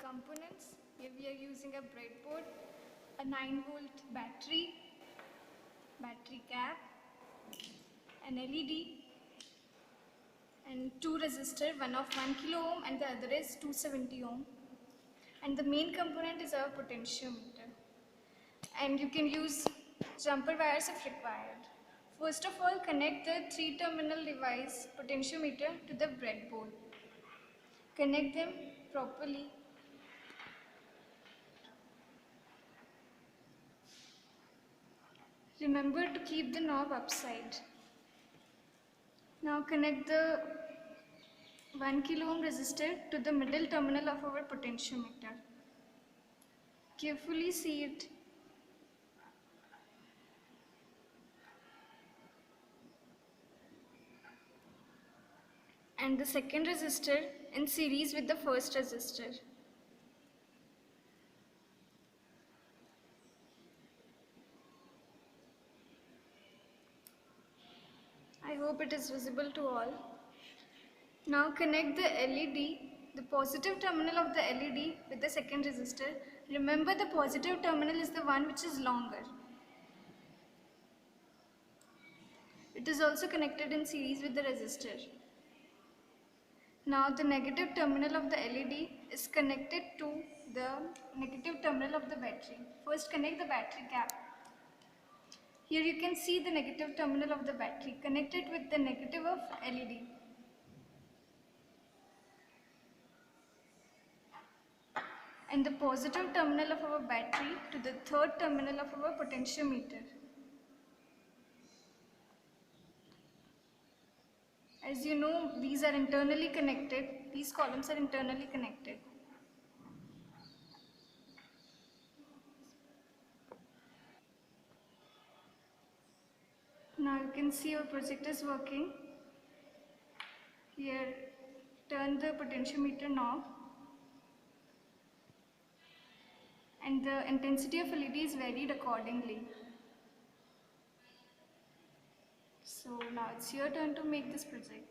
components. Here we are using a breadboard, a 9-volt battery cap, an LED, and two resistors, one of 1 kilo ohm and the other is 270 ohm. And the main component is our potentiometer. And you can use jumper wires if required. First of all, connect the 3-terminal device potentiometer to the breadboard. Connect them properly. Remember to keep the knob upside. Now connect the 1 kilo ohm resistor to the middle terminal of our potentiometer. Carefully see it. And the second resistor in series with the first resistor. I hope it is visible to all. Now connect the LED, the positive terminal of the LED with the second resistor. Remember, the positive terminal is the one which is longer. It is also connected in series with the resistor. Now the negative terminal of the LED is connected to the negative terminal of the battery. First connect the battery cap. Here you can see the negative terminal of the battery. Connect it with the negative of LED. And the positive terminal of our battery to the third terminal of our potentiometer. As you know, these are internally connected. These columns are internally connected. Now you can see our projector is working. Here, turn the potentiometer knob. And the intensity of LED is varied accordingly. So now it's your turn to make this project.